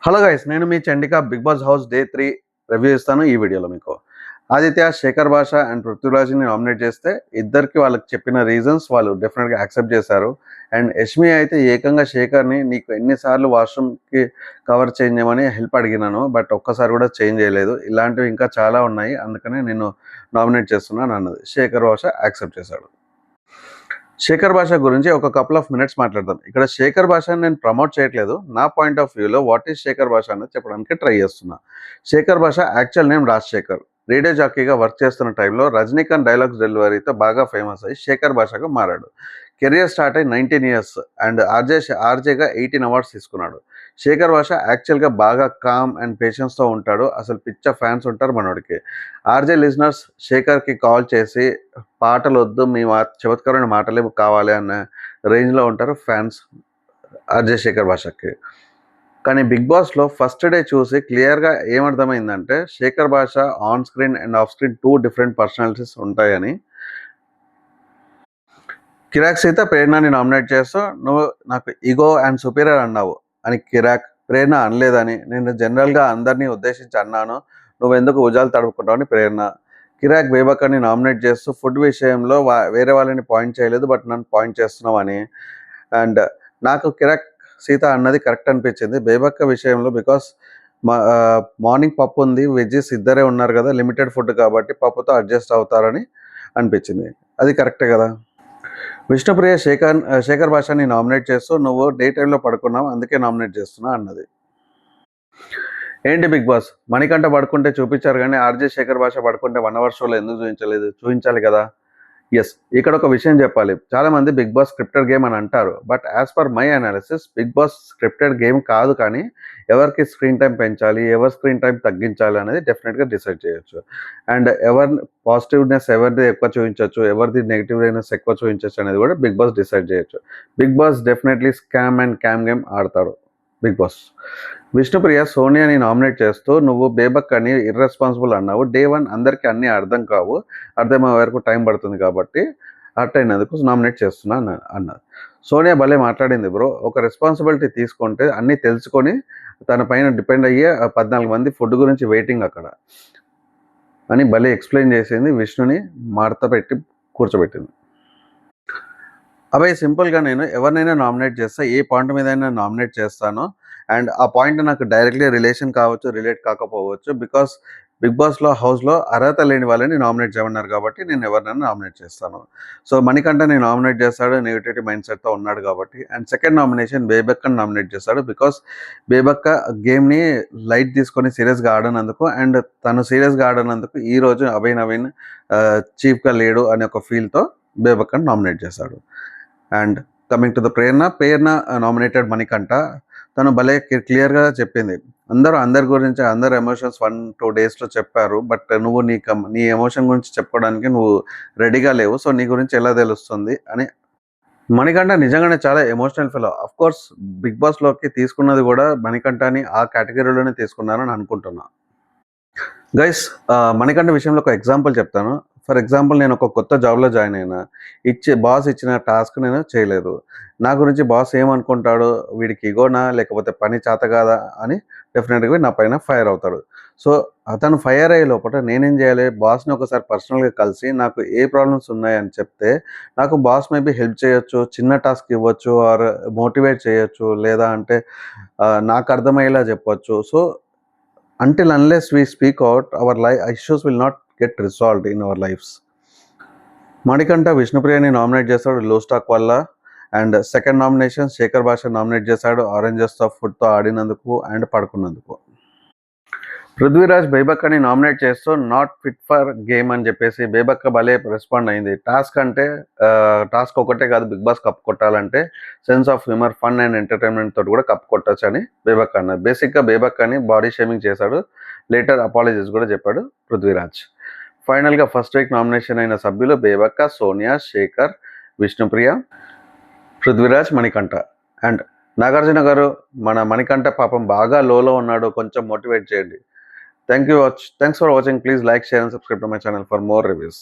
Hello guys, నేను మీ Chandika Bigg Boss house day 3 review ఇస్తాను ఈ వీడియోలో మీకు. ఆదిత్య, శేఖర్ భాష అండ్ పృథ్వీరాజ్‌ని నామినేట్ చేస్తే ఇద్దరికి వాళ్ళకి చెప్పిన రీజన్స్ వాళ్ళు డెఫినెట్‌గా యాక్సెప్ట్ చేశారు. అండ్ యష్మి అయితే ఏకంగా శేఖర్‌ని నీకు ఎన్ని సార్లు వాష్‌రూమ్‌కి కవర్ చేంజ్ చేయమని హెల్ప్ అడిగినాను. బట్ ఒక్కసారి కూడా చేంజ్ చేయలేదు. ఇలాంటివి ఇంకా చాలా ఉన్నాయి. అందుకనే నేను నామినేట్ చేస్తున్నాను అన్నది. శేఖర్ భాష యాక్సెప్ట్ చేశాడు. శేఖర్ భాష గురించి ఒక కపుల్ ఆఫ్ మినిట్స్ మాట్లాడదాం. ఇక్కడ శేఖర్ భాషని నేను ప్రమోట్ చేయట్లేదు. నా పాయింట్ ఆఫ్ వ్యూలో వాట్ ఈస్ శేఖర్ భాష అనేది చెప్పడానికి ట్రై చేస్తున్నా. Shekhar Basha actual name Rajasekhar. Radio జాకీగా వర్క్ చేస్తున్న టైంలో రజనీకాంత్ డైలాగ్స్ డెలివరీతో బాగా ఫేమస్ అయ్యి శేఖర్ భాషగా మారాడు. కెరియర్ స్టార్ట్ అయ్యి 19 ఇయర్స్ అండ్ ఆర్జేగా 18 అవార్డ్స్ తీసుకున్నాడు. శేఖర్ భాష యాక్చువల్గా బాగా కామ్ అండ్ పేషెన్స్తో ఉంటాడు. అసలు పిచ్చ ఫ్యాన్స్ ఉంటారు మనోడికి. ఆర్జే లిజనర్స్ శేఖర్కి కాల్ చేసి పాటలు వద్దు, మీ చమత్కారమైన మాటలే కావాలి అన్న రేంజ్లో ఉంటారు ఫ్యాన్స్ ఆర్జే శేఖర్ భాషకి. కానీ బిగ్ బాస్లో ఫస్ట్ డే చూసి క్లియర్గా ఏమర్థమైందంటే శేఖర్ భాష on screen and off screen 2 different personalities ఉంటాయని. కిరాక్ సీత ప్రేరణని నామినేట్ చేస్తూ నువ్వు నాకు ఈగో అండ్ సుపీరియర్ అన్నావు అని కిరాక్, ప్రేరణ అనలేదని నేను జనరల్గా అందరినీ ఉద్దేశించి అన్నాను, నువ్వెందుకు భుజాలు తడుపుకుంటావు అని ప్రేరణ. కిరాక్ బేబక్కని నామినేట్ చేస్తూ ఫుడ్ విషయంలో వేరే వాళ్ళని పాయింట్ చేయలేదు బట్ నన్ను పాయింట్ చేస్తున్నావు అని. అండ్ నాకు కిరాక్ సీత అన్నది కరెక్ట్ అనిపించింది బేబక్క విషయంలో. బికాస్ మార్నింగ్ పప్పు ఉంది, వెజ్జెస్ ఇద్దరే ఉన్నారు కదా, లిమిటెడ్ ఫుడ్ కాబట్టి పప్పుతో అడ్జస్ట్ అవుతారని అనిపించింది. అది కరెక్టే కదా. విష్ణుప్రియ శేఖర్ భాషని నామినేట్ చేస్తూ నువ్వు డే టైంలో పడుకున్నావు అందుకే నామినేట్ చేస్తున్నా అన్నది. ఏంటి బిగ్ బాస్, మణికంఠ పడుకుంటే చూపించారు కానీ ఆర్జే శేఖర్ భాష పడుకుంటే 1 అవర్ షోలో ఎందుకు చూపించలేదు? చూపించాలి కదా. ఎస్, ఇక్కడ ఒక విషయం చెప్పాలి. చాలామంది బిగ్ బాస్ స్క్రిప్టెడ్ గేమ్ అని అంటారు. But as per my analysis Bigg Boss scripted game కాదు. కానీ ఎవరికి స్క్రీన్ టైం పెంచాలి, ఎవరి స్క్రీన్ టైం తగ్గించాలి అనేది డెఫినెట్గా డిసైడ్ చేయొచ్చు. అండ్ ఎవరి పాజిటివ్నెస్ ఎవరిది ఎక్కువ చూపించవచ్చు, ఎవరిది నెగిటివ్నెస్ ఎక్కువ చూపించవచ్చు అనేది కూడా బిగ్ బాస్ డిసైడ్ చేయొచ్చు. Bigg Boss definitely scam and cam game ఆడతాడు బిగ్ బాస్. విష్ణుప్రియ సోనియాని నామినేట్ చేస్తూ నువ్వు బేబక్ అని ఇర్రెస్పాన్సిబుల్ అన్నావు. డే 1 అందరికీ అన్నీ అర్థం కావు, అర్థమయ్యే వరకు టైం పడుతుంది కాబట్టి హర్ట్ అయినందుకు నామినేట్ చేస్తున్నా అన్నది. సోనియా భలే మాట్లాడింది బ్రో. ఒక రెస్పాన్సిబిలిటీ తీసుకుంటే అన్నీ తెలుసుకొని తన పైన డిపెండ్ అయ్యే 14 మంది ఫుడ్ గురించి వెయిటింగ్ అక్కడ అని భలే ఎక్స్ప్లెయిన్ చేసింది. విష్ణుని మార్త పెట్టి కూర్చోబెట్టింది. అబ్బాయి సింపుల్గా నేను ఎవరినైనా నామినేట్ చేస్తా, ఏ పాయింట్ మీద అయినా నామినేట్ చేస్తాను. అండ్ ఆ పాయింట్ నాకు డైరెక్ట్లీ రిలేషన్ కావచ్చు, రిలేట్ కాకపోవచ్చు. బికాస్ బిగ్ బాస్లో హౌస్లో అర్హత లేని వాళ్ళని నామినేట్ చేయమన్నారు కాబట్టి నేను ఎవరినైనా నామినేట్ చేస్తాను. సో మణికంఠని నామినేట్ చేస్తాడు, నెగిటివిటీ మైండ్ సెట్తో ఉన్నాడు కాబట్టి. అండ్ సెకండ్ నామినేషన్ బేబక్కని నామినేట్ చేస్తాడు. బికాస్ బేబక్క గేమ్ని లైట్ తీసుకొని సీరియస్గా ఆడనందుకు అండ్ తను సీరియస్గా ఆడనందుకు ఈరోజు అభయ్ నవీన్ చీఫ్గా లేడు అనే ఒక ఫీల్తో బేబక్కని నామినేట్ చేశాడు. And coming to the Prerana nominated Manikanta. తను భలే క్లియర్గా చెప్పింది. అందరి గురించి అందరు ఎమోషన్స్ 1-2 డేస్లో చెప్పారు. బట్ నువ్వు నీ ఎమోషన్ గురించి చెప్పుకోవడానికి నువ్వు రెడీగా లేవు. సో నీ గురించి ఎలా తెలుస్తుంది అని. మణికంఠ నిజంగానే చాలా emotional fellow. Of course Bigg బాస్లోకి తీసుకున్నది కూడా మణికంఠని ఆ కేటగిరీలోనే తీసుకున్నారని అనుకుంటున్నా. గైస్, మణికంఠ విషయంలో ఒక ఎగ్జాంపుల్ చెప్తాను. ఫర్ ఎగ్జాంపుల్ నేను ఒక కొత్త జాబ్లో జాయిన్ అయినా, బాస్ ఇచ్చిన టాస్క్ నేను చేయలేదు. నా గురించి బాస్ ఏమనుకుంటాడు, వీడికి ఇగోనా లేకపోతే పని చేత కాదా అని డెఫినెట్గా నా పైన ఫైర్ అవుతాడు. సో అతను ఫైర్ అయ్యే లోపల నేనేం చేయాలి, బాస్ని ఒకసారి పర్సనల్గా కలిసి నాకు ఏ ప్రాబ్లమ్స్ ఉన్నాయని చెప్తే నాకు బాస్ మేబీ హెల్ప్ చేయొచ్చు, చిన్న టాస్క్ ఇవ్వచ్చు, ఆర్ మోటివేట్ చేయొచ్చు, లేదా అంటే నాకు అర్థమయ్యేలా చెప్పొచ్చు. So until unless we speak out, our issues will not get resolved in our lives. Manikanta విష్ణుప్రియని నామినేట్ చేశాడు లో స్టాక్ వల్ల. అండ్ సెకండ్ నామినేషన్ శేఖర్ భాష నామినేట్ చేశాడు ఆరెంజెస్తో ఫుడ్తో ఆడినందుకు అండ్ పడుకున్నందుకు. పృథ్వీరాజ్ బేబక్కని నామినేట్ చేస్తూ నాట్ ఫిట్ ఫర్ గేమ్ అని చెప్పేసి బేబక్క భలే రెస్పాండ్ అయింది. టాస్క్ ఒకటే కాదు, బిగ్ బాస్ కప్ కొట్టాలంటే sense of humour, fun and entertainment తోటి కూడా కప్ కొట్టచ్చు అని బేబక్క అన్నది. బేసిక్గా బేబక్కని బాడీ షేమింగ్ చేశాడు. లేటర్ అపాలజీస్ కూడా చెప్పాడు పృథ్వీరాజ్. ఫైనల్గా ఫస్ట్ వీక్ నామినేషన్ అయిన సభ్యులు బేబక్క, సోనియా, శేఖర్, విష్ణుప్రియ, పృథ్వీరాజ్, మణికంఠ. అండ్ నాగార్జున గారు, మన మణికంఠ పాపం బాగా లోలో ఉన్నాడు, కొంచెం మోటివేట్ చేయండి. Thanks for watching. Please like, share and subscribe to my channel for more reviews.